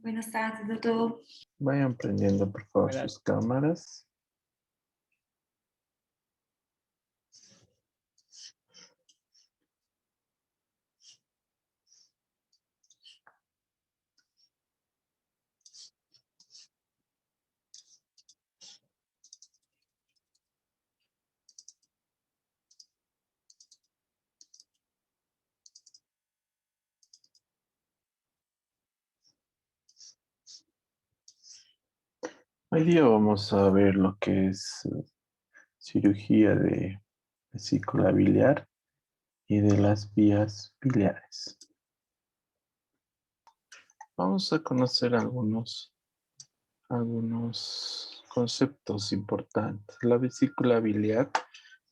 Buenas tardes, doctor. Vayan prendiendo, por favor, Buenas. sus cámaras. Hoy día vamos a ver lo que es cirugía de vesícula biliar y de las vías biliares. Vamos a conocer algunos conceptos importantes. La vesícula biliar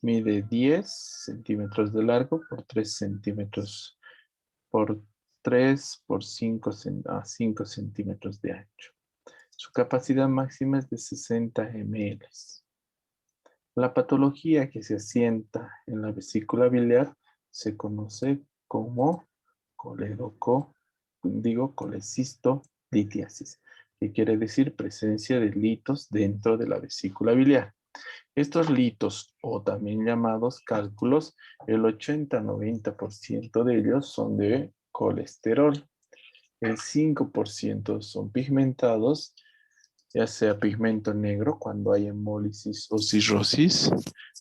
mide 10 centímetros de largo por 3 centímetros por 3 por 5 centímetros de ancho. Su capacidad máxima es de 60 ml. La patología que se asienta en la vesícula biliar se conoce como colecistolitiasis, que quiere decir presencia de litos dentro de la vesícula biliar. Estos litos, o también llamados cálculos, el 80-90% de ellos son de colesterol. El 5% son pigmentados, ya sea pigmento negro cuando hay hemólisis o cirrosis,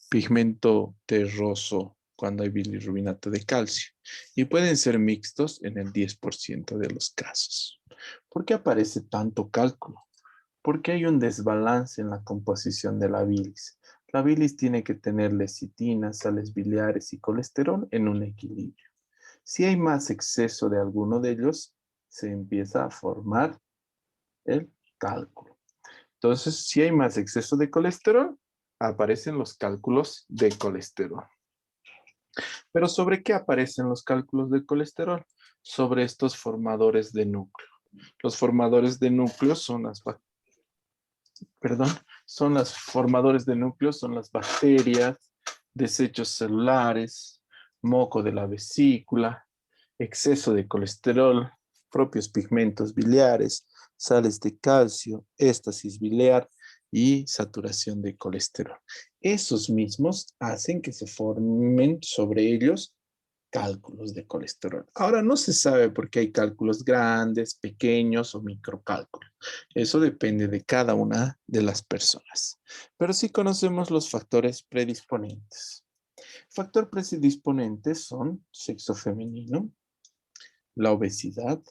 pigmento terroso cuando hay bilirrubinato de calcio, y pueden ser mixtos en el 10% de los casos. ¿Por qué aparece tanto cálculo? Porque hay un desbalance en la composición de la bilis. La bilis tiene que tener lecitina, sales biliares y colesterol en un equilibrio. Si hay más exceso de alguno de ellos, se empieza a formar el cálculo. Entonces, si hay más exceso de colesterol, aparecen los cálculos de colesterol. Pero ¿sobre qué aparecen los cálculos de colesterol? Sobre estos formadores de núcleo. Los formadores de núcleo son las bacterias, desechos celulares, moco de la vesícula, exceso de colesterol, propios pigmentos biliares, sales de calcio, éstasis biliar y saturación de colesterol. Esos mismos hacen que se formen sobre ellos cálculos de colesterol. Ahora no se sabe por qué hay cálculos grandes, pequeños o microcálculos. Eso depende de cada una de las personas. Pero sí conocemos los factores predisponentes. Factores predisponentes son sexo femenino, la obesidad,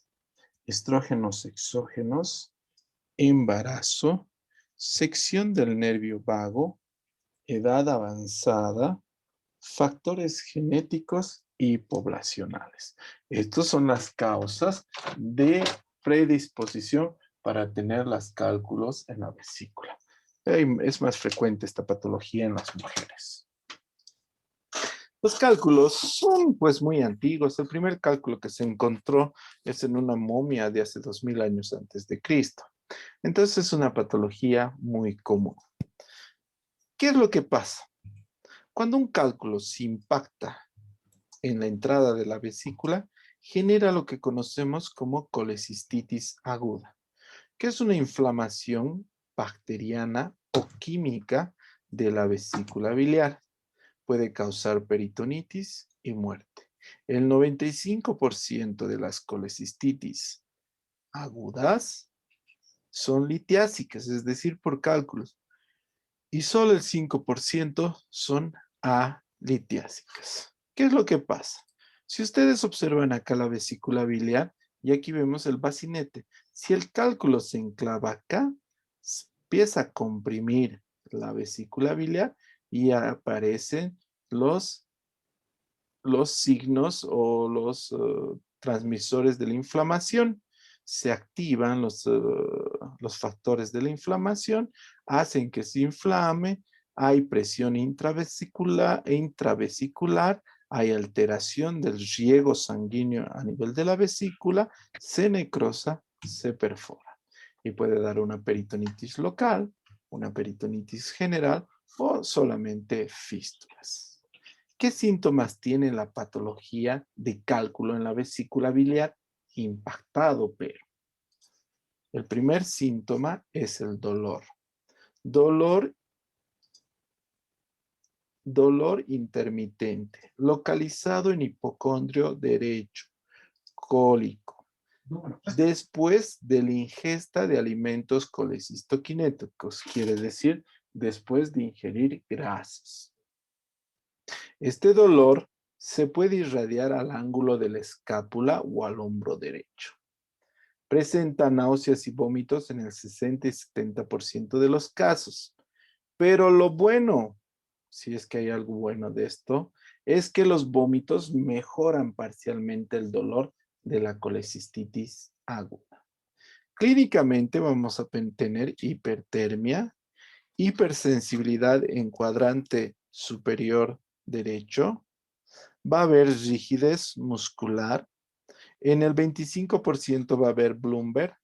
estrógenos exógenos, embarazo, sección del nervio vago, edad avanzada, factores genéticos y poblacionales. Estas son las causas de predisposición para tener los cálculos en la vesícula. Es más frecuente esta patología en las mujeres. Los cálculos son pues muy antiguos. El primer cálculo que se encontró es en una momia de hace 2000 años antes de Cristo. Entonces es una patología muy común. ¿Qué es lo que pasa? Cuando un cálculo se impacta en la entrada de la vesícula, genera lo que conocemos como colecistitis aguda, que es una inflamación bacteriana o química de la vesícula biliar. Puede causar peritonitis y muerte. El 95% de las colecistitis agudas son litiásicas, es decir, por cálculos, y solo el 5% son alitiásicas. ¿Qué es lo que pasa? Si ustedes observan acá la vesícula biliar, y aquí vemos el bacinete, si el cálculo se enclava acá, empieza a comprimir la vesícula biliar y aparecen los signos o los transmisores de la inflamación. Se activan los factores de la inflamación, hacen que se inflame, hay presión intravesicular, hay alteración del riego sanguíneo a nivel de la vesícula, se necrosa, se perfora y puede dar una peritonitis local, una peritonitis general o solamente fístulas. ¿Qué síntomas tiene la patología de cálculo en la vesícula biliar? Impactado, pero El primer síntoma es el dolor. Dolor intermitente, localizado en hipocondrio derecho, cólico, después de la ingesta de alimentos colecistoquinéticos, quiere decir, después de ingerir grasas. Este dolor se puede irradiar al ángulo de la escápula o al hombro derecho. Presenta náuseas y vómitos en el 60 y 70% de los casos. Pero lo bueno, si es que hay algo bueno de esto, es que los vómitos mejoran parcialmente el dolor de la colecistitis aguda. Clínicamente vamos a tener hipertermia, hipersensibilidad en cuadrante superior derecho, va a haber rigidez muscular, en el 25% va a haber Bloomberg,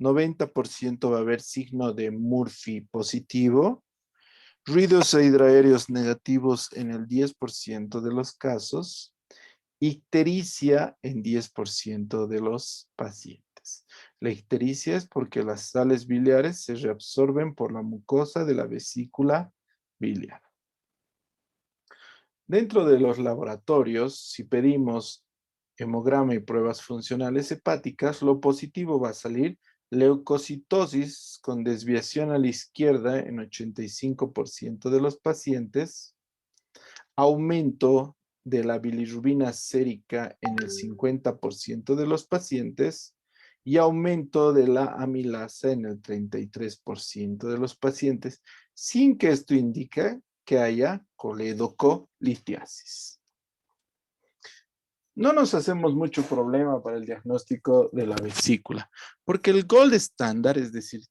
90% va a haber signo de Murphy positivo, ruidos hidroaéreos negativos en el 10% de los casos, ictericia en 10% de los pacientes. La ictericia es porque las sales biliares se reabsorben por la mucosa de la vesícula biliar. Dentro de los laboratorios, si pedimos hemograma y pruebas funcionales hepáticas, lo positivo va a salir leucocitosis con desviación a la izquierda en 85% de los pacientes, aumento de la bilirrubina sérica en el 50% de los pacientes y aumento de la amilasa en el 33% de los pacientes, sin que esto indique que haya coledocolitiasis. No nos hacemos mucho problema para el diagnóstico de la vesícula, porque el gold estándar, es decir,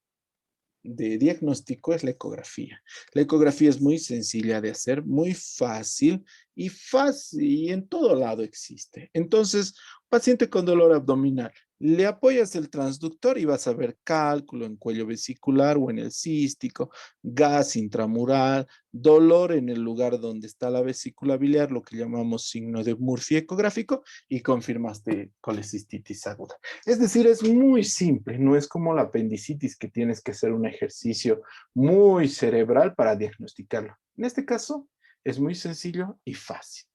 de diagnóstico es la ecografía. La ecografía es muy sencilla de hacer, muy fácil y en todo lado existe. Entonces, paciente con dolor abdominal, le apoyas el transductor y vas a ver cálculo en cuello vesicular o en el cístico, gas intramural, dolor en el lugar donde está la vesícula biliar, lo que llamamos signo de Murphy ecográfico, y confirmaste colecistitis aguda. Es decir, es muy simple, no es como la apendicitis que tienes que hacer un ejercicio muy cerebral para diagnosticarlo. En este caso, es muy sencillo y fácil.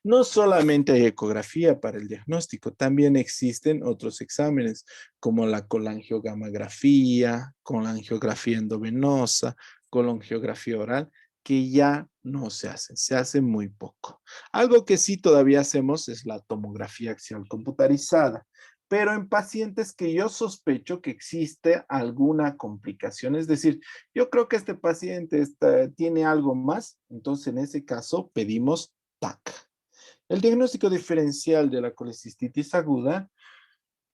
No solamente hay ecografía para el diagnóstico, también existen otros exámenes como la colangiografía, colangiografía endovenosa, colangiografía oral, que ya no se hacen, se hace muy poco. Algo que sí todavía hacemos es la tomografía axial computarizada, pero en pacientes que yo sospecho que existe alguna complicación, es decir, yo creo que este paciente tiene algo más, entonces en ese caso pedimos TAC. El diagnóstico diferencial de la colecistitis aguda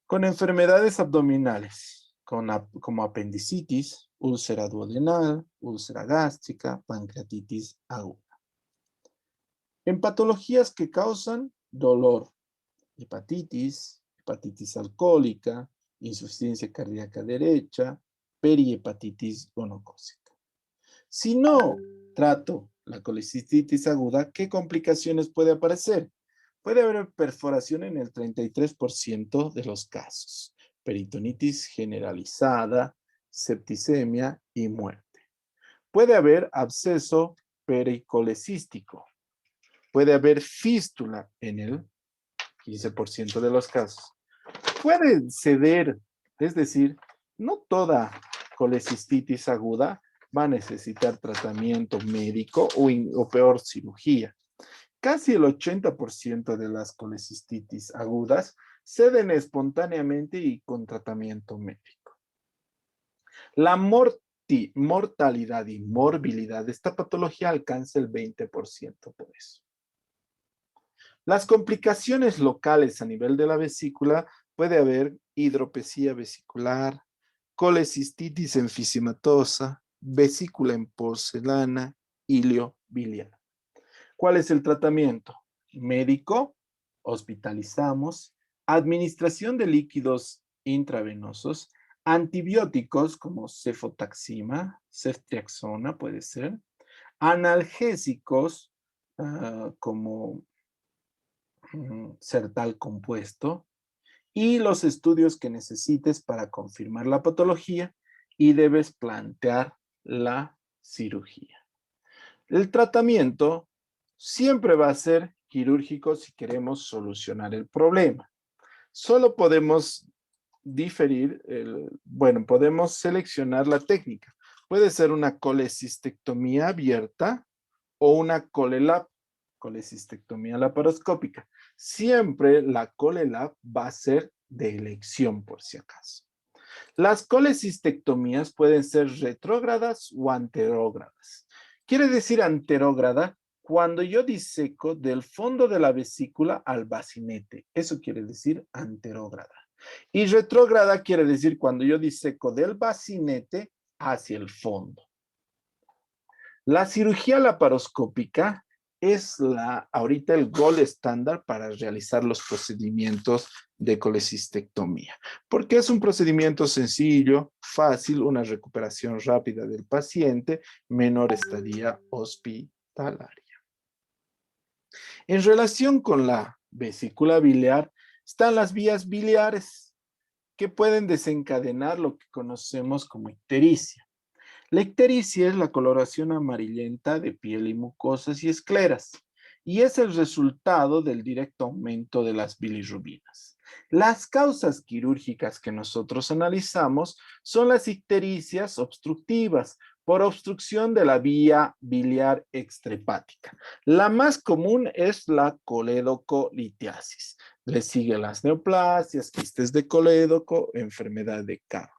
con enfermedades abdominales, como apendicitis, úlcera duodenal, úlcera gástrica, pancreatitis aguda. En patologías que causan dolor, hepatitis, hepatitis alcohólica, insuficiencia cardíaca derecha, perihepatitis gonocócica. Si no trato la colecistitis aguda, ¿qué complicaciones puede aparecer? Puede haber perforación en el 33% de los casos, peritonitis generalizada, septicemia y muerte. Puede haber absceso pericolecístico. Puede haber fístula en el 15% de los casos. Puede ceder, es decir, no toda colecistitis aguda va a necesitar tratamiento médico o peor, cirugía. Casi el 80% de las colecistitis agudas ceden espontáneamente y con tratamiento médico. La mortalidad y morbilidad de esta patología alcanza el 20% por eso. Las complicaciones locales a nivel de la vesícula puede haber hidropesía vesicular, colecistitis enfisematosa, vesícula en porcelana, hilio biliar. ¿Cuál es el tratamiento? Médico, hospitalizamos, administración de líquidos intravenosos, antibióticos como cefotaxima, ceftriaxona puede ser, analgésicos como Sertal compuesto, y los estudios que necesites para confirmar la patología y debes plantear la cirugía. El tratamiento siempre va a ser quirúrgico si queremos solucionar el problema. Solo podemos podemos seleccionar la técnica. Puede ser una colecistectomía abierta o una ColeLab, colecistectomía laparoscópica. Siempre la ColeLab va a ser de elección por si acaso. Las colecistectomías pueden ser retrógradas o anterógradas. Quiere decir anterógrada cuando yo diseco del fondo de la vesícula al bacinete. Eso quiere decir anterógrada. Y retrógrada quiere decir cuando yo diseco del bacinete hacia el fondo. La cirugía laparoscópica es ahorita el gold estándar para realizar los procedimientos de colecistectomía, porque es un procedimiento sencillo, fácil, una recuperación rápida del paciente, menor estadía hospitalaria. En relación con la vesícula biliar, están las vías biliares que pueden desencadenar lo que conocemos como ictericia. La ictericia es la coloración amarillenta de piel y mucosas y escleras, y es el resultado del directo aumento de las bilirrubinas. Las causas quirúrgicas que nosotros analizamos son las ictericias obstructivas, por obstrucción de la vía biliar extrahepática. La más común es la coledocolitiasis. Le sigue las neoplasias, quistes de colédoco, enfermedad de Caroli.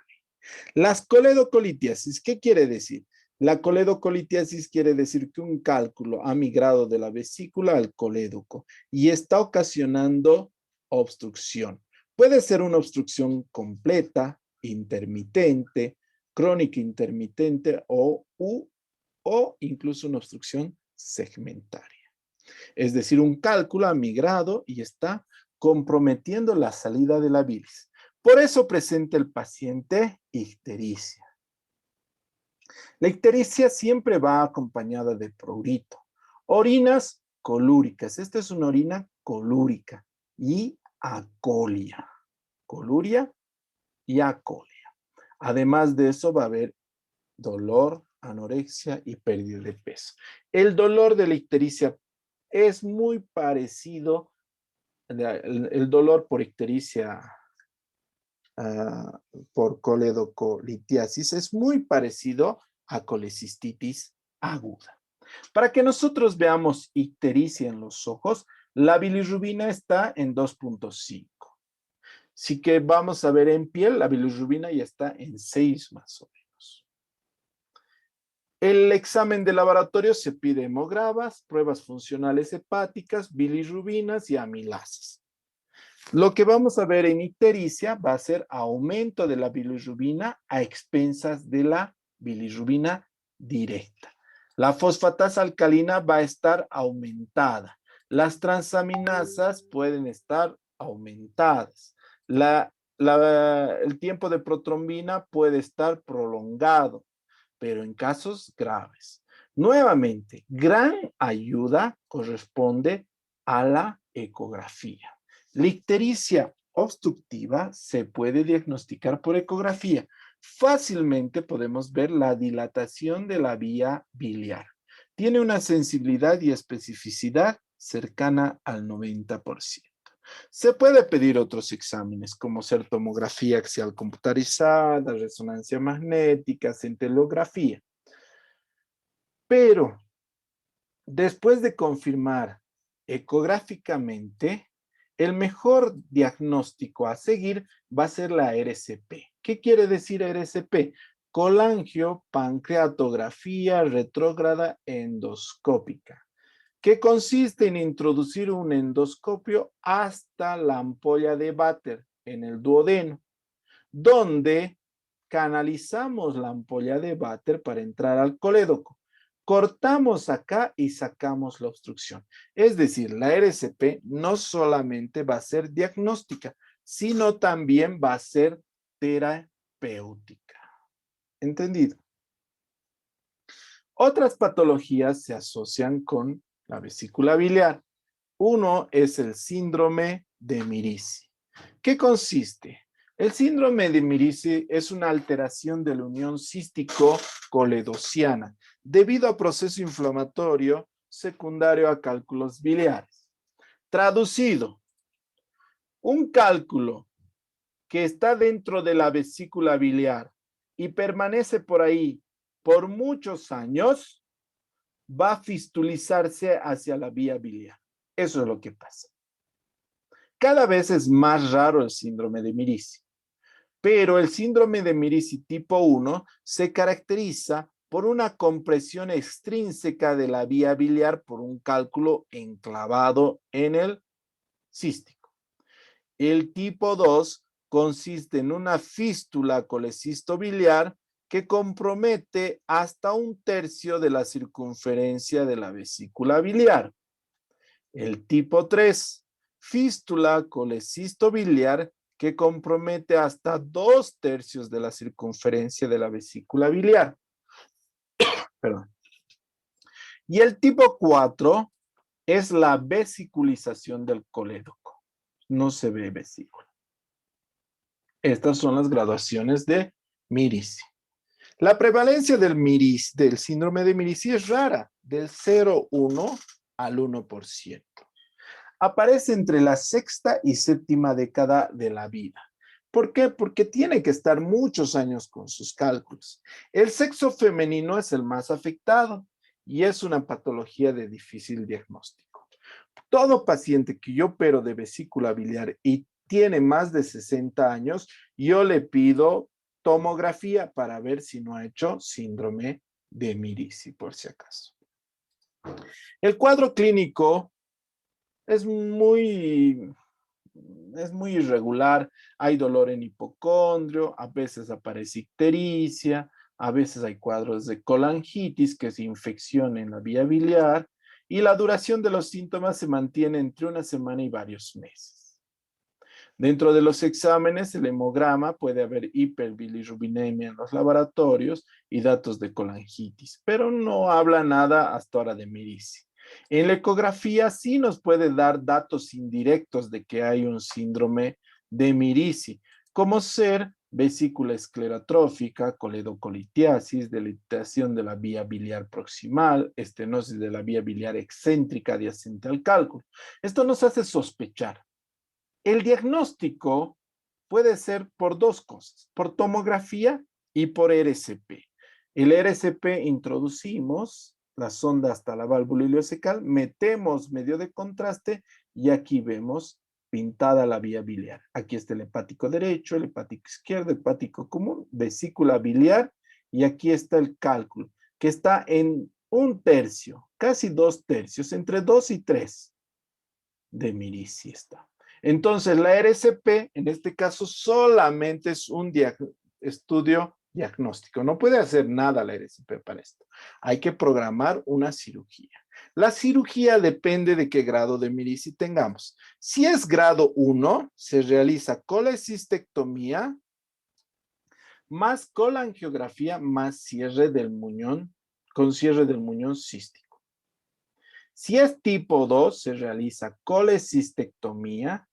Las coledocolitiasis, ¿qué quiere decir? La coledocolitiasis quiere decir que un cálculo ha migrado de la vesícula al colédoco y está ocasionando obstrucción. Puede ser una obstrucción completa, intermitente, crónica intermitente o incluso una obstrucción segmentaria. Es decir, un cálculo ha migrado y está comprometiendo la salida de la bilis. Por eso presenta el paciente ictericia. La ictericia siempre va acompañada de prurito. Orinas colúricas. Esta es una orina colúrica y acolia. Coluria y acolia. Además de eso va a haber dolor, anorexia y pérdida de peso. El dolor de la ictericia es muy parecido, el dolor por ictericia por coledocolitiasis es muy parecido a colecistitis aguda. Para que nosotros veamos ictericia en los ojos, la bilirrubina está en 2.5. Así que vamos a ver en piel, la bilirrubina ya está en 6 más o menos. El examen de laboratorio se pide hemogravas, pruebas funcionales hepáticas, bilirrubinas y amilasas. Lo que vamos a ver en ictericia va a ser aumento de la bilirrubina a expensas de la bilirrubina directa. La fosfatasa alcalina va a estar aumentada. Las transaminasas pueden estar aumentadas. El tiempo de protrombina puede estar prolongado, pero en casos graves. Nuevamente, gran ayuda corresponde a la ecografía. La ictericia obstructiva se puede diagnosticar por ecografía. Fácilmente podemos ver la dilatación de la vía biliar. Tiene una sensibilidad y especificidad cercana al 90%. Se puede pedir otros exámenes como ser tomografía axial computarizada, resonancia magnética, centelografía. Pero después de confirmar ecográficamente, el mejor diagnóstico a seguir va a ser la RCP. ¿Qué quiere decir RCP? Colangiopancreatografía retrógrada endoscópica, que consiste en introducir un endoscopio hasta la ampolla de Vater en el duodeno, donde canalizamos la ampolla de Vater para entrar al colédoco. Cortamos acá y sacamos la obstrucción. Es decir, la RCP no solamente va a ser diagnóstica, sino también va a ser terapéutica. ¿Entendido? Otras patologías se asocian con la vesícula biliar. Uno es el síndrome de Mirici. ¿Qué consiste? El síndrome de Mirici es una alteración de la unión cístico-coledociana debido a proceso inflamatorio secundario a cálculos biliares. Traducido, un cálculo que está dentro de la vesícula biliar y permanece por ahí por muchos años, va a fistulizarse hacia la vía biliar. Eso es lo que pasa. Cada vez es más raro el síndrome de Mirici, pero el síndrome de Mirici tipo 1 se caracteriza por una compresión extrínseca de la vía biliar por un cálculo enclavado en el cístico. El tipo 2 consiste en una fístula colecistobiliar que compromete hasta 1/3 de la circunferencia de la vesícula biliar. El tipo 3, fístula colecistobiliar que compromete hasta 2/3 de la circunferencia de la vesícula biliar. Perdón. Y el tipo 4 es la vesiculización del colédoco. No se ve vesícula. Estas son las graduaciones de Mirici. La prevalencia del síndrome de Mirici es rara, del 0,1 al 1%. Aparece entre la sexta y séptima década de la vida. ¿Por qué? Porque tiene que estar muchos años con sus cálculos. El sexo femenino es el más afectado y es una patología de difícil diagnóstico. Todo paciente que yo opero de vesícula biliar y tiene más de 60 años, yo le pido tomografía para ver si no ha hecho síndrome de Mirici, por si acaso. El cuadro clínico es muy irregular. Hay dolor en hipocondrio, a veces aparece ictericia, a veces hay cuadros de colangitis, que es infección en la vía biliar, y la duración de los síntomas se mantiene entre una semana y varios meses. Dentro de los exámenes, el hemograma puede haber hiperbilirrubinemia en los laboratorios y datos de colangitis, pero no habla nada hasta ahora de Mirici. En la ecografía sí nos puede dar datos indirectos de que hay un síndrome de Mirici, como ser vesícula esclerotrófica, coledocolitiasis, dilatación de la vía biliar proximal, estenosis de la vía biliar excéntrica adyacente al cálculo. Esto nos hace sospechar. El diagnóstico puede ser por dos cosas, por tomografía y por RCP. El RCP introducimos la sonda hasta la válvula ileocecal, metemos medio de contraste y aquí vemos pintada la vía biliar. Aquí está el hepático derecho, el hepático izquierdo, el hepático común, vesícula biliar y aquí está el cálculo, que está en 1/3, casi 2/3, entre 2 y 3 de Mirici está. Entonces, la RCP, en este caso, solamente es un estudio diagnóstico. No puede hacer nada la RCP para esto. Hay que programar una cirugía. La cirugía depende de qué grado de Mirici tengamos. Si es grado 1, se realiza colecistectomía más colangiografía más cierre del muñón, con cierre del muñón cístico. Si es tipo 2, se realiza colecistectomía,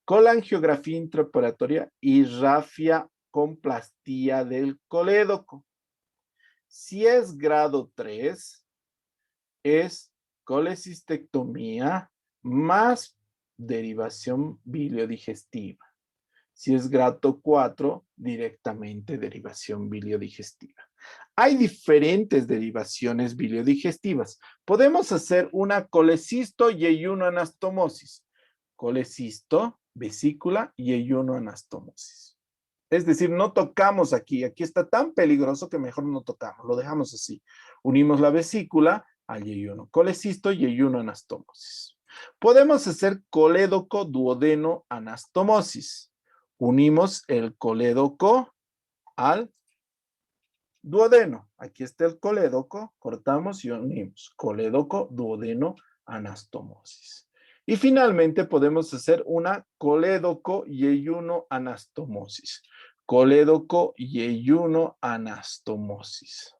colangiografía intraoperatoria y rafiacoplastía del colédoco. Si es grado 3, es colecistectomía más derivación biliodigestiva. Si es grado 4, directamente derivación biliodigestiva. Hay diferentes derivaciones biliodigestivas. Podemos hacer una colecisto y ayuno anastomosis. Colecisto, vesícula y ayuno anastomosis. Es decir, no tocamos aquí. Aquí está tan peligroso que mejor no tocamos. Lo dejamos así. Unimos la vesícula al ayuno. Colecisto y ayuno anastomosis. Podemos hacer colédoco duodeno anastomosis. Unimos el colédoco al duodeno. Aquí está el colédoco, cortamos y unimos. Colédoco, duodeno, anastomosis. Y finalmente podemos hacer una colédoco y ayuno anastomosis. Colédoco y ayuno anastomosis.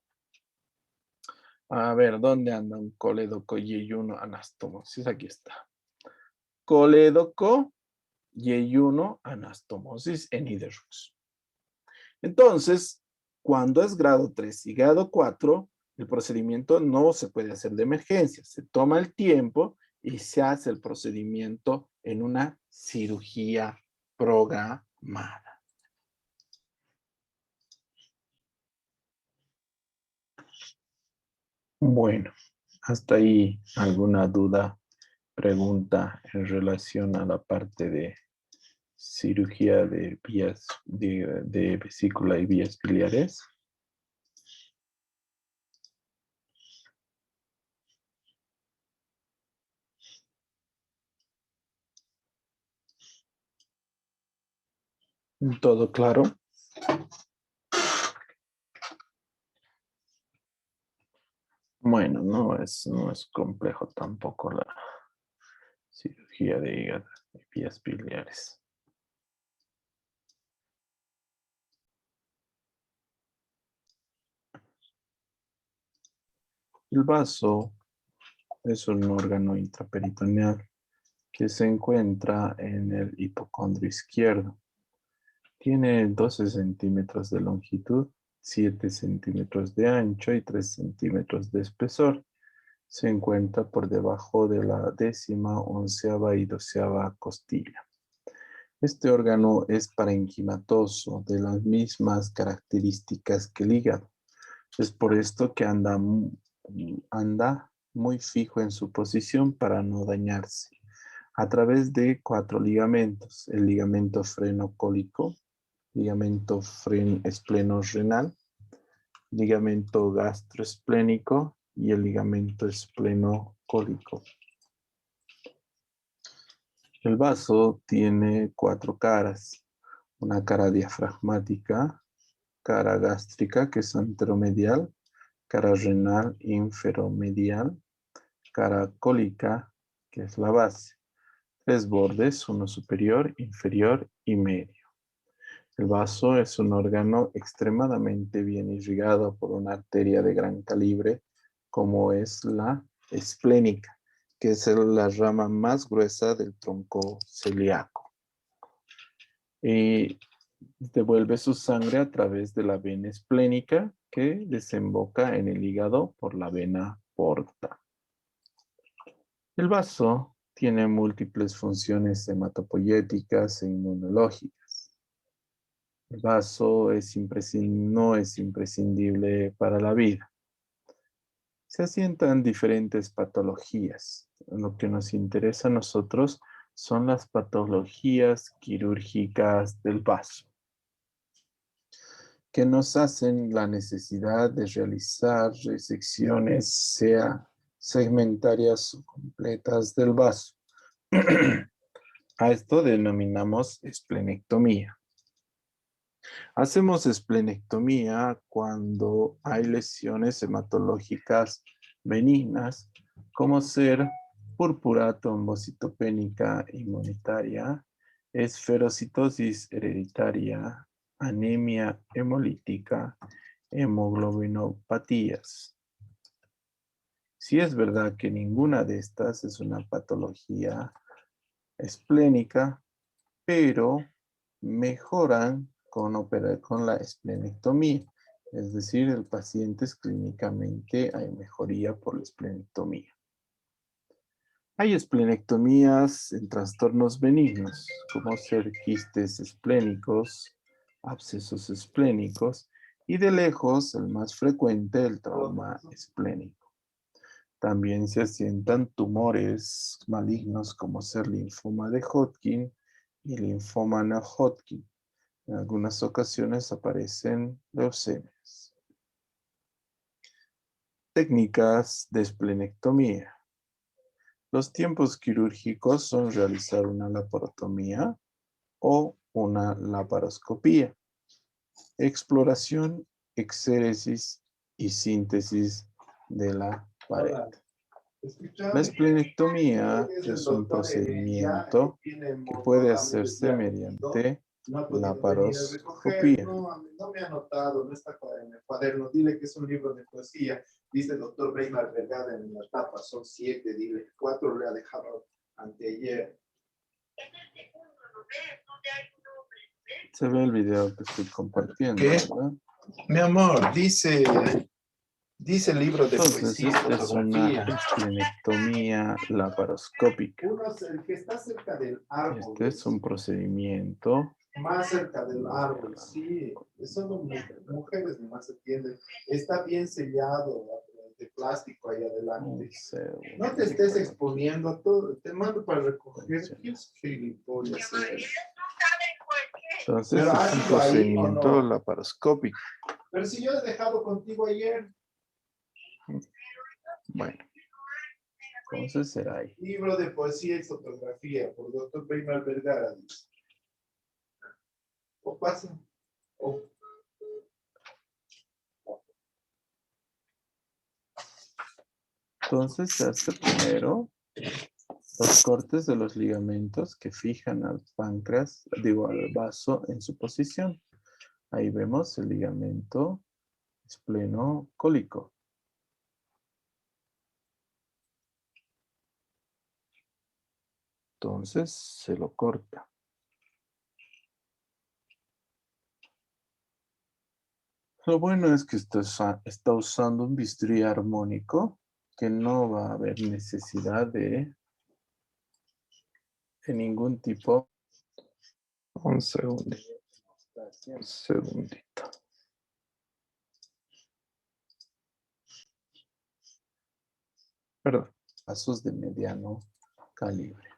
A ver, ¿dónde anda un colédoco y ayuno anastomosis? Aquí está. Colédoco Y1, anastomosis en hidrux. Entonces, cuando es grado 3 y grado 4, el procedimiento no se puede hacer de emergencia. Se toma el tiempo y se hace el procedimiento en una cirugía programada. Bueno, hasta ahí alguna duda, pregunta en relación a la parte de cirugía de vías de vesícula y vías biliares. ¿Todo claro? Bueno, no es complejo tampoco la cirugía de hígado y vías biliares. El vaso es un órgano intraperitoneal que se encuentra en el hipocondrio izquierdo. Tiene 12 centímetros de longitud, 7 centímetros de ancho y 3 centímetros de espesor. Se encuentra por debajo de la 10ª, 11ª y 12ª costilla. Este órgano es parenquimatoso, de las mismas características que el hígado. Es por esto que anda muy fijo en su posición para no dañarse. A través de 4 ligamentos: el ligamento frenocólico, ligamento esplenorrenal, ligamento gastroesplénico y el ligamento esplenocólico. El vaso tiene 4 caras: una cara diafragmática, cara gástrica, que es anteromedial, cara renal inferomedial, cara cólica, que es la base. 3 bordes, uno superior, inferior y medio. El vaso es un órgano extremadamente bien irrigado por una arteria de gran calibre, como es la esplénica, que es la rama más gruesa del tronco celíaco. Y devuelve su sangre a través de la vena esplénica, que desemboca en el hígado por la vena porta. El vaso tiene múltiples funciones hematopoyéticas e inmunológicas. El vaso no es imprescindible para la vida. Se asientan diferentes patologías. Lo que nos interesa a nosotros son las patologías quirúrgicas del vaso, que nos hacen la necesidad de realizar resecciones, sea segmentarias o completas del vaso. A esto denominamos esplenectomía. Hacemos esplenectomía cuando hay lesiones hematológicas benignas, como ser púrpura trombocitopénica inmunitaria, esferocitosis hereditaria, anemia hemolítica, hemoglobinopatías. Si es verdad que ninguna de estas es una patología esplénica, pero mejoran con la esplenectomía. Es decir, el paciente clínicamente hay mejoría por la esplenectomía. Hay esplenectomías en trastornos benignos, como ser quistes esplénicos, abscesos esplénicos y de lejos el más frecuente, el trauma esplénico. También se asientan tumores malignos como ser linfoma de Hodgkin y linfoma no Hodgkin. En algunas ocasiones aparecen leucemias. Técnicas de esplenectomía. Los tiempos quirúrgicos son realizar una laparotomía o una laparoscopía. Exploración, exéresis y síntesis de la pared. La esplenectomía es un procedimiento que puede hacerse mediante laparoscopía. No me ha anotado, no está en el cuaderno. Dile que es un libro de poesía. Dice el doctor Breimar Vergada en la tapa, son 7, dile. 4 le ha dejado anteayer. Se ve el video que estoy compartiendo, ¿Qué? ¿verdad? Mi amor, dice el libro de Entonces, poesía y esta es una fotografía. esplenectomía laparoscópica. El que está cerca del árbol, Este es un procedimiento. más cerca del árbol, sí. Son mujeres nomás se entienden. Está bien sellado de plástico ahí adelante. Un segundo. No te estés exponiendo a todo. Te mando para recoger. ¿Qué es gilipollas eres? Entonces, Pero es ¿has un ido ahí o procedimiento no? laparoscópico. Pero si yo he dejado contigo ayer. Bueno, entonces será ahí. Libro de poesía y fotografía por doctor Weimar Vergara. Dice. O pasa. O Entonces se hace primero los cortes de los ligamentos que fijan al páncreas, digo, al vaso en su posición. Ahí vemos el ligamento esplenocólico. Entonces se lo corta. Lo bueno es que está usando un bisturí armónico que no va a haber necesidad de ningún tipo. Un segundito. Un segundito. Perdón. Vasos de mediano calibre.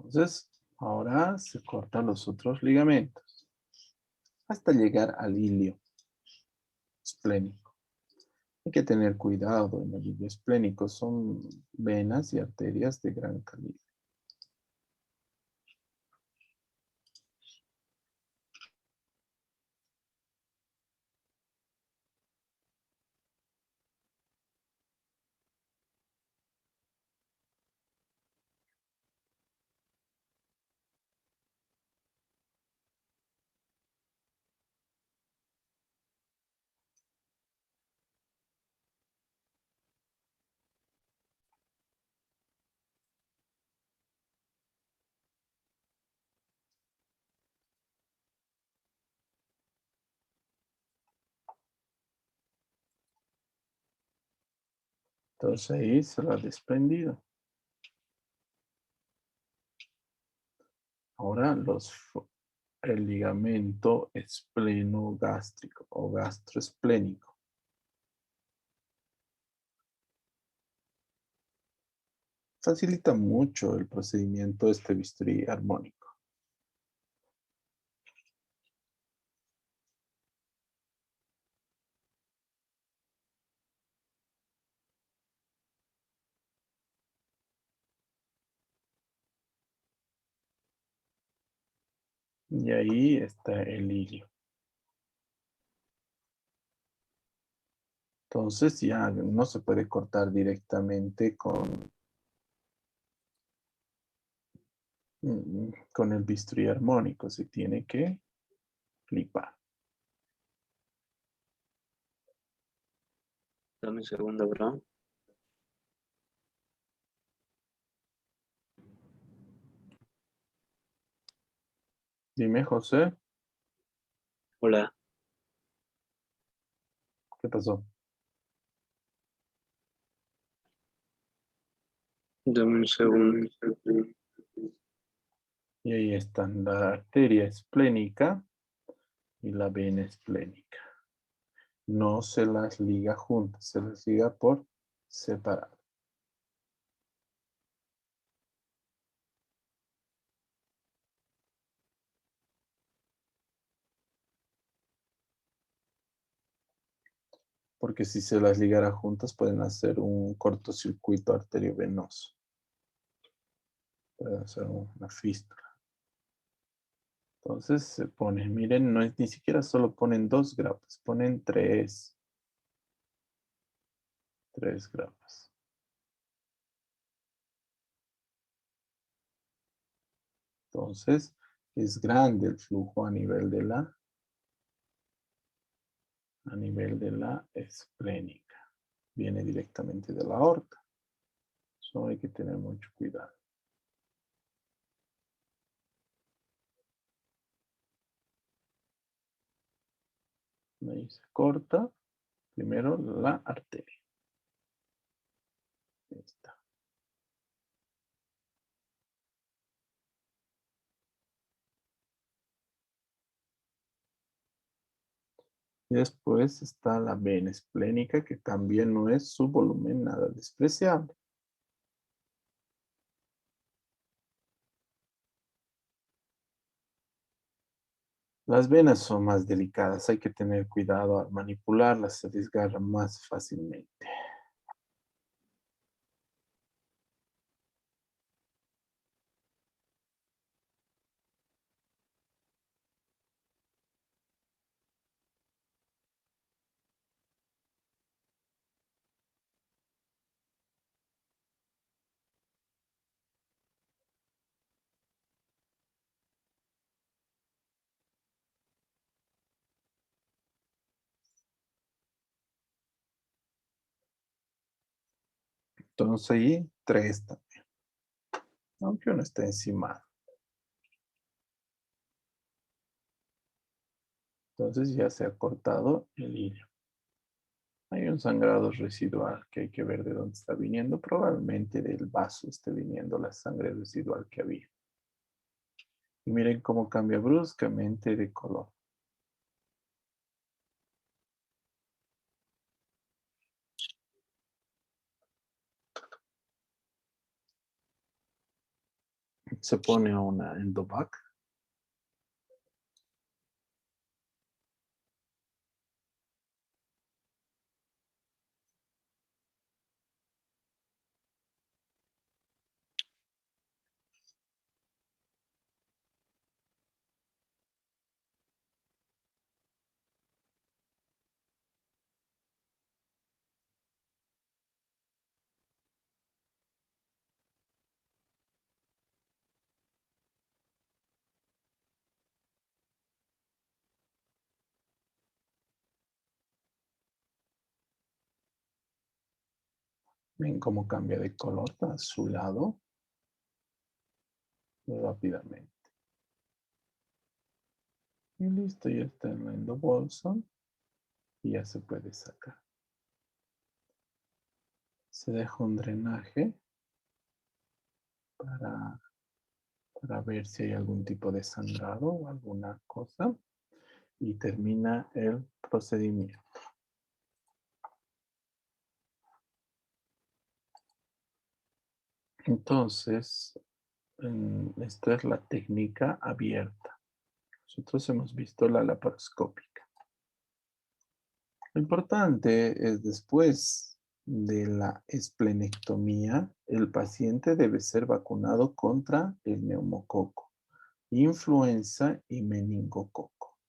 Entonces, ahora se cortan los otros ligamentos hasta llegar al hilio esplénico. Hay que tener cuidado en el hilio esplénico. Son venas y arterias de gran calibre. Entonces ahí se lo ha desprendido. Ahora el ligamento esplenogástrico o gastroesplénico. Facilita mucho el procedimiento este bisturí armónico. Y ahí está el hilio. Entonces ya no se puede cortar directamente con el bisturí armónico. Se tiene que clipar. Dame un segundo, bro. Dime, José, Hola. ¿qué pasó? Dame un segundo. Y ahí están la arteria esplénica y la vena esplénica. No se las liga juntas, se las liga por separado. porque si se las ligara juntas pueden hacer un cortocircuito arteriovenoso. Pueden hacer una fístula. Entonces se pone, miren, no es, ni siquiera solo ponen 2 grapas, ponen 3 grapas. Entonces es grande el flujo a nivel de la esplénica. Viene directamente de la aorta. Eso hay que tener mucho cuidado. Ahí se corta primero la arteria. Ahí está. Y después está la vena esplénica, que también no es su volumen nada despreciable. Las venas son más delicadas, hay que tener cuidado al manipularlas, se desgarran más fácilmente. Entonces ahí 3 también, aunque uno está encima. Entonces ya se ha cortado el hilo. Hay un sangrado residual que hay que ver de dónde está viniendo. Probablemente del vaso esté viniendo la sangre residual que había. Y miren cómo cambia bruscamente de color. Se pone una endovac. Ven cómo cambia de color azulado rápidamente. Y listo, ya está en la endobolsa y ya se puede sacar. Se deja un drenaje para ver si hay algún tipo de sangrado o alguna cosa y termina el procedimiento. Entonces, esta es la técnica abierta. Nosotros hemos visto la laparoscópica. Lo importante es después de la esplenectomía, el paciente debe ser vacunado contra el neumococo, influenza y meningococo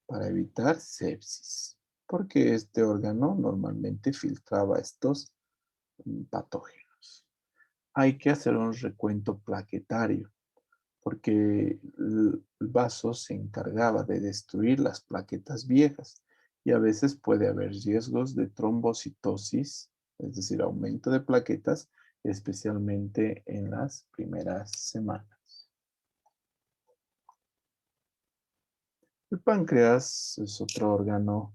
para evitar sepsis, porque este órgano normalmente filtraba estos patógenos. Hay que hacer un recuento plaquetario, porque el vaso se encargaba de destruir las plaquetas viejas y a veces puede haber riesgos de trombocitosis, es decir, aumento de plaquetas, especialmente en las primeras semanas. El páncreas es otro órgano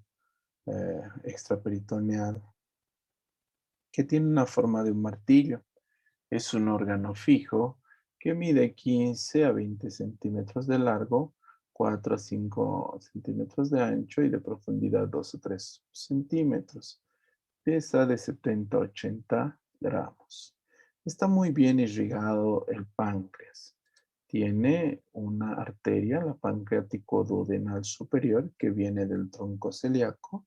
extraperitoneal que tiene una forma de un martillo. Es un órgano fijo que mide 15 a 20 centímetros de largo, 4 a 5 centímetros de ancho y de profundidad 2 o 3 centímetros. Pesa de 70 a 80 gramos. Está muy bien irrigado el páncreas. Tiene una arteria, la pancreático duodenal superior, que viene del tronco celíaco,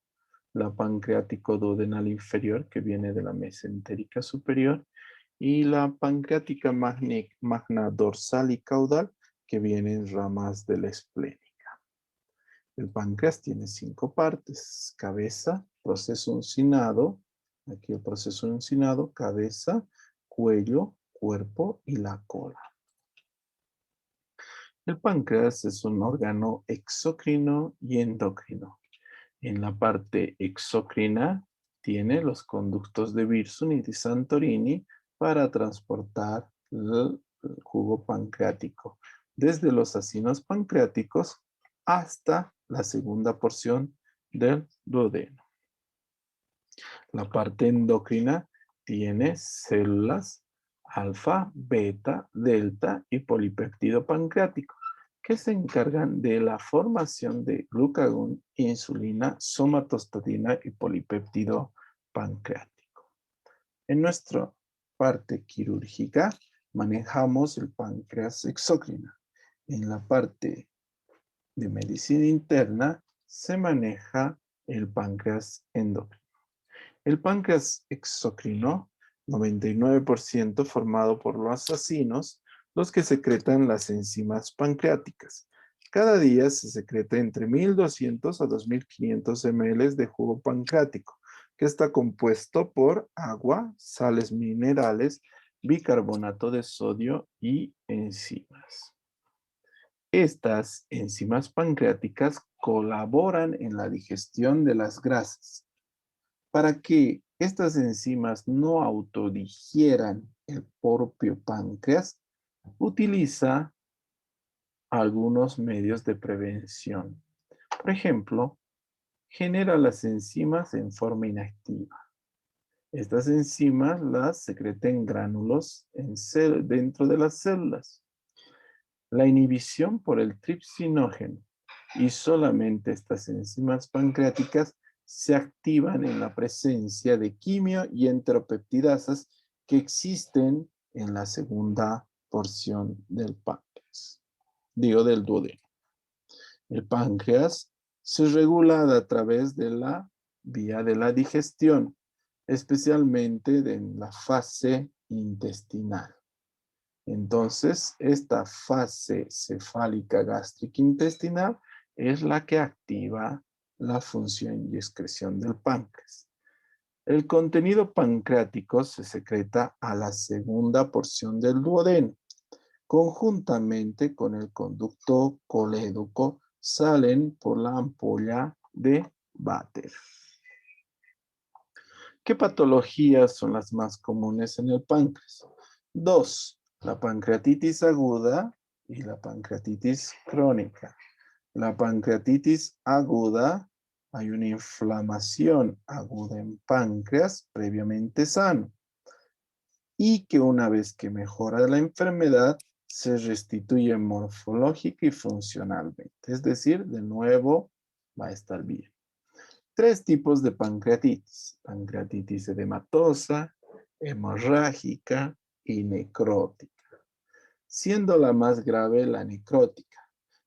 la pancreático duodenal inferior, que viene de la mesentérica superior, y la pancreática magna dorsal y caudal, que viene en ramas de la esplénica. El páncreas tiene 5 partes: cabeza, proceso uncinado, aquí el proceso uncinado, cabeza, cuello, cuerpo y la cola. El páncreas es un órgano exocrino y endocrino. En la parte exocrina tiene los conductos de Wirsung y de Santorini para transportar el jugo pancreático desde los acinos pancreáticos hasta la segunda porción del duodeno. La parte endocrina tiene células alfa, beta, delta y polipéptido pancreático, que se encargan de la formación de glucagón, insulina, somatostatina y polipéptido pancreático. En nuestra parte quirúrgica manejamos el páncreas exócrina. En la parte de medicina interna se maneja el páncreas endocrino. El páncreas exocrino, 99% formado por los acinos, los que secretan las enzimas pancreáticas. Cada día se secreta entre 1200 a 2500 ml de jugo pancreático, que está compuesto por agua, sales minerales, bicarbonato de sodio y enzimas. Estas enzimas pancreáticas colaboran en la digestión de las grasas. Para que estas enzimas no autodigieran el propio páncreas, utiliza algunos medios de prevención. Por ejemplo, genera las enzimas en forma inactiva. Estas enzimas las secreta en gránulos dentro de las células. La inhibición por el tripsinógeno y solamente estas enzimas pancreáticas se activan en la presencia de quimio y enteropeptidasas que existen en la segunda porción del páncreas, del duodeno. El páncreas se regula a través de la vía de la digestión, especialmente en la fase intestinal. Entonces, esta fase cefálica gástrica intestinal es la que activa la función y excreción del páncreas. El contenido pancreático se secreta a la segunda porción del duodeno. Conjuntamente con el conducto colédoco salen por la ampolla de Vater. ¿Qué patologías son las más comunes en el páncreas? 2. La pancreatitis aguda y la pancreatitis crónica. La pancreatitis aguda, hay una inflamación aguda en páncreas previamente sano y que una vez que mejora la enfermedad se restituye morfológica y funcionalmente. Es decir, de nuevo va a estar bien. 3 tipos de pancreatitis: pancreatitis edematosa, hemorrágica y necrótica, siendo la más grave la necrótica.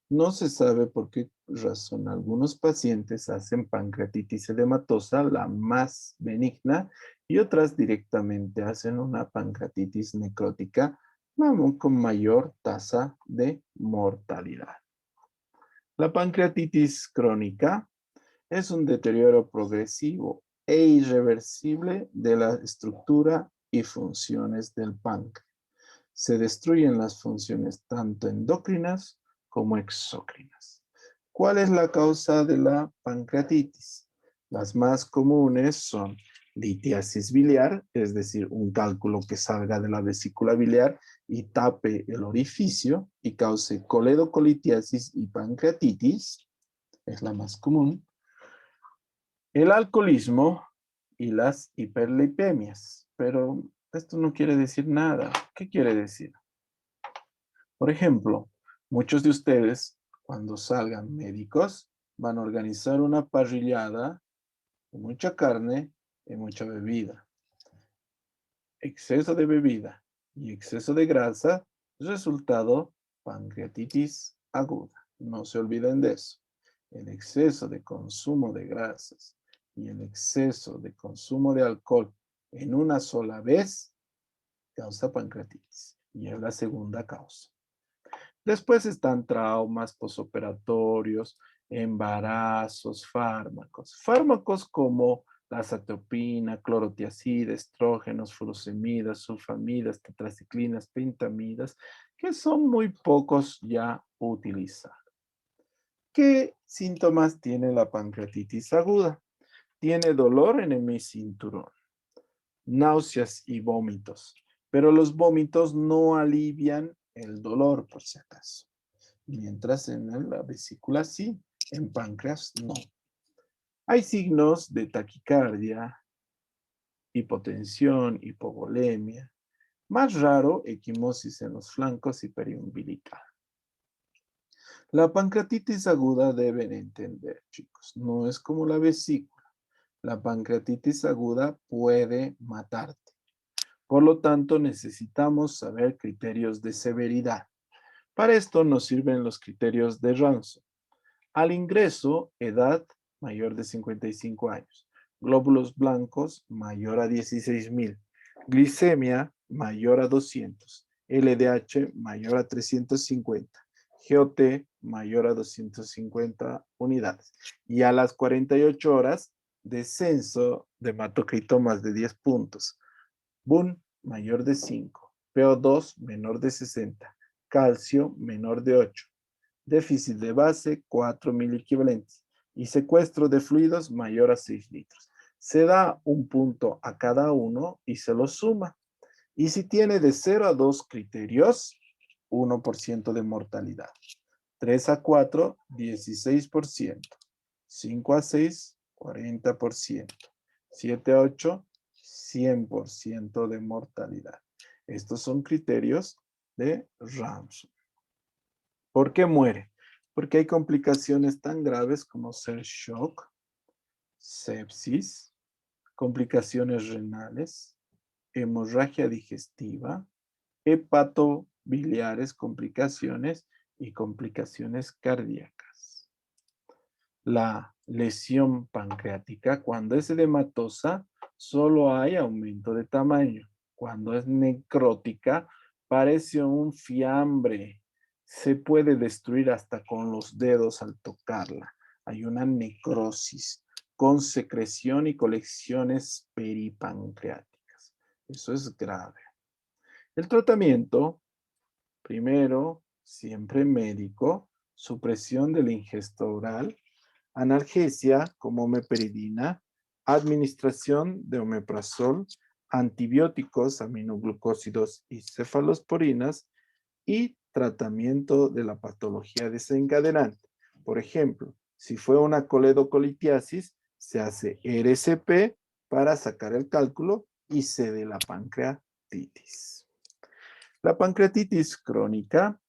No se sabe por qué razón algunos pacientes hacen pancreatitis edematosa la más benigna y otras directamente hacen una pancreatitis necrótica con mayor tasa de mortalidad. La pancreatitis crónica es un deterioro progresivo e irreversible de la estructura y funciones del páncreas. Se destruyen las funciones tanto endocrinas como exócrinas. ¿Cuál es la causa de la pancreatitis? Las más comunes son litiasis biliar, es decir, un cálculo que salga de la vesícula biliar y tape el orificio y cause coledocolitiasis y pancreatitis, es la más común. El alcoholismo y las hiperlipemias, pero esto no quiere decir nada. ¿Qué quiere decir? Por ejemplo, muchos de ustedes, cuando salgan médicos, van a organizar una parrillada de mucha carne y mucha bebida. Exceso de bebida y exceso de grasa, resultado, pancreatitis aguda. No se olviden de eso. El exceso de consumo de grasas y el exceso de consumo de alcohol en una sola vez causa pancreatitis y es la segunda causa. Después están traumas posoperatorios, embarazos, fármacos. Fármacos como la azatropina, clorotiazida, estrógenos, furosemidas, sulfamidas, tetraciclinas, pentamidas, que son muy pocos ya utilizados. ¿Qué síntomas tiene la pancreatitis aguda? Tiene dolor en el cinturón, náuseas y vómitos, pero los vómitos no alivian el dolor por si acaso. Mientras en la vesícula sí, en páncreas no. Hay signos de taquicardia, hipotensión, hipovolemia. Más raro, equimosis en los flancos y periumbilical. La pancreatitis aguda deben entender, chicos, no es como la vesícula. La pancreatitis aguda puede matarte. Por lo tanto, necesitamos saber criterios de severidad. Para esto nos sirven los criterios de Ransom. Al ingreso, edad mayor de 55 años. Glóbulos blancos mayor a 16,000. Glicemia mayor a 200. LDH mayor a 350. GOT mayor a 250 unidades. Y a las 48 horas, descenso de hematocritomas de 10 puntos. BUN mayor de 5. PO2 menor de 60. Calcio menor de 8. Déficit de base 4 miliequivalentes y secuestro de fluidos mayor a 6 litros. Se da un punto a cada uno y se lo suma. Y si tiene de 0 a 2 criterios, 1% de mortalidad. 3 a 4, 16%. 5 a 6, 40%. 7 a 8, 100% de mortalidad. Estos son criterios de Ramsay. ¿Por qué muere? Porque hay complicaciones tan graves como ser shock, sepsis, complicaciones renales, hemorragia digestiva, hepatobiliares, complicaciones y complicaciones cardíacas. La lesión pancreática, cuando es edematosa, solo hay aumento de tamaño. Cuando es necrótica, parece un fiambre. Se puede destruir hasta con los dedos al tocarla. Hay una necrosis con secreción y colecciones peripancreáticas. Eso es grave. El tratamiento, primero, siempre médico, supresión de la ingesta oral, analgesia como omeperidina, administración de omeprazol, antibióticos, aminoglucósidos y cefalosporinas y tratamiento de la patología desencadenante. Por ejemplo, si fue una coledocolitiasis, se hace RCP para sacar el cálculo y se de la pancreatitis. La pancreatitis crónica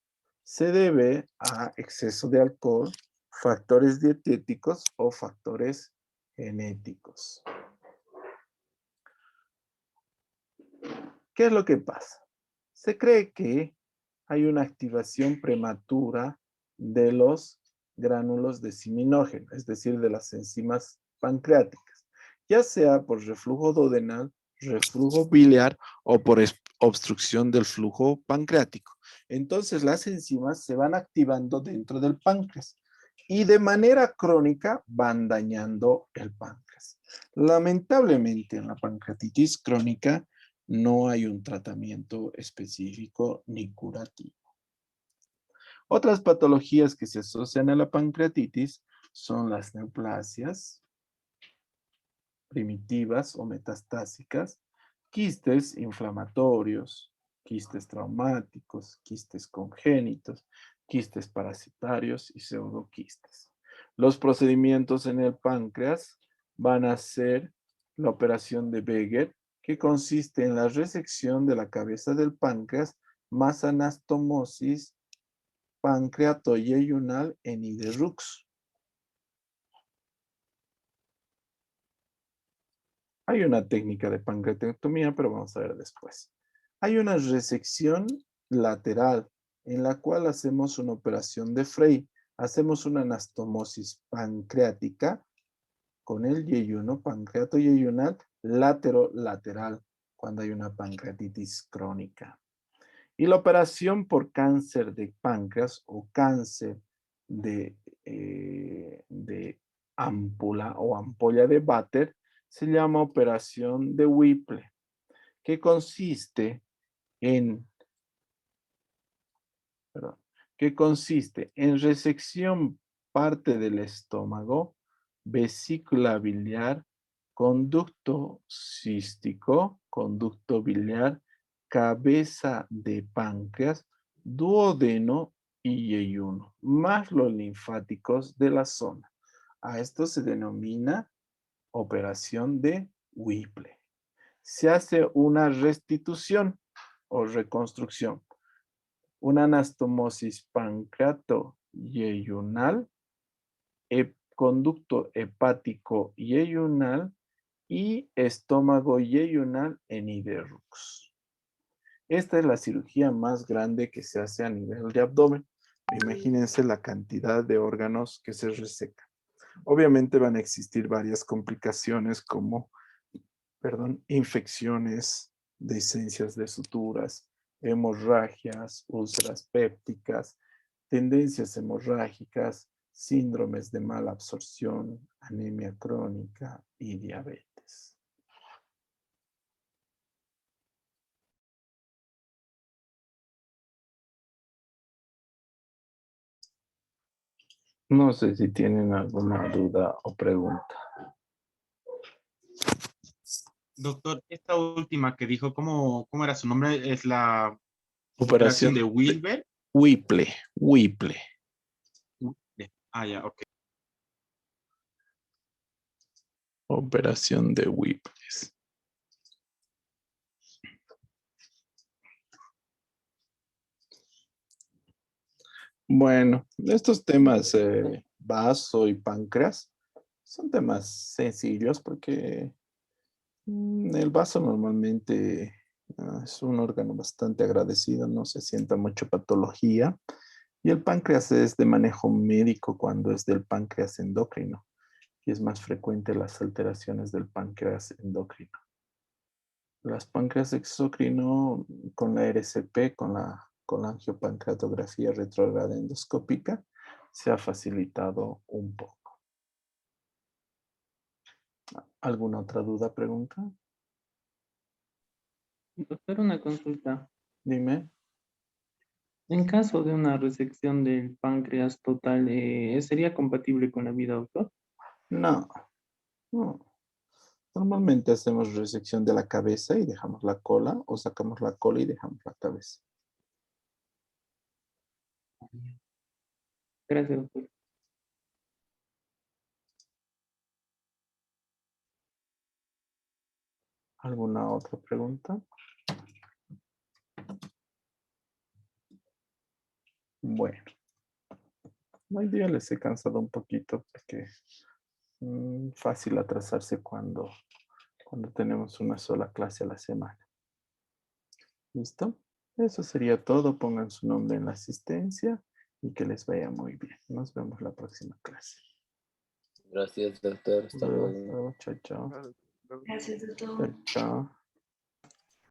se debe a exceso de alcohol, factores dietéticos o factores genéticos. ¿Qué es lo que pasa? Se cree que hay una activación prematura de los gránulos de diseminógeno, es decir, de las enzimas pancreáticas, ya sea por reflujo duodenal, reflujo biliar o por obstrucción del flujo pancreático. Entonces las enzimas se van activando dentro del páncreas y de manera crónica van dañando el páncreas. Lamentablemente en la pancreatitis crónica no hay un tratamiento específico ni curativo. Otras patologías que se asocian a la pancreatitis son las neoplasias primitivas o metastásicas, quistes inflamatorios, quistes traumáticos, quistes congénitos, quistes parasitarios y pseudoquistes. Los procedimientos en el páncreas van a ser la operación de Beger, que consiste en la resección de la cabeza del páncreas más anastomosis pancreatoyeyunal en Iderux. Hay una técnica de pancreatectomía, pero vamos a ver después. Hay una resección lateral en la cual hacemos una operación de Frey. Hacemos una anastomosis pancreática con el yeyuno, pancreato yeyunal, lateral, cuando hay una pancreatitis crónica. Y la operación por cáncer de páncreas o cáncer de ámpula o ampolla de Vater se llama operación de Whipple, que consiste en resección parte del estómago, vesícula biliar, conducto cístico, conducto biliar, cabeza de páncreas, duodeno y yeyuno, más los linfáticos de la zona. A esto se denomina operación de Whipple. Se hace una restitución o reconstrucción, una anastomosis pancreato-yeyunal, conducto hepático yeyunal y estómago yeyunal en Iderrux. Esta es la cirugía más grande que se hace a nivel de abdomen. Imagínense la cantidad de órganos que se resecan. Obviamente van a existir varias complicaciones como, infecciones de esencias de suturas, hemorragias, úlceras pépticas, tendencias hemorrágicas, síndromes de mala absorción, anemia crónica y diabetes. No sé si tienen alguna duda o pregunta. Doctor, esta última que dijo, ¿cómo era su nombre? Es la Operación de Wilber. Whipple. Ah, ya, ok. Operación de Whipple. Bueno, estos temas vaso y páncreas son temas sencillos porque el vaso normalmente es un órgano bastante agradecido, no se sienta mucha patología. Y el páncreas es de manejo médico cuando es del páncreas endocrino. Y es más frecuente las alteraciones del páncreas endocrino. Las páncreas exocrino con la RCP, con la angiopancreatografía retrógrada endoscópica, se ha facilitado un poco. ¿Alguna otra duda, pregunta? Doctor, una consulta. Dime. En caso de una resección del páncreas total, ¿sería compatible con la vida, doctor? No. Normalmente hacemos resección de la cabeza y dejamos la cola, o sacamos la cola y dejamos la cabeza. Gracias, doctor. ¿Alguna otra pregunta? Bueno. Hoy día les he cansado un poquito porque fácil atrasarse cuando tenemos una sola clase a la semana. ¿Listo? Eso sería todo. Pongan su nombre en la asistencia y que les vaya muy bien. Nos vemos la próxima clase. Gracias, doctor. Hasta luego. Chao, chao. Gracias, doctor. Chao, chao.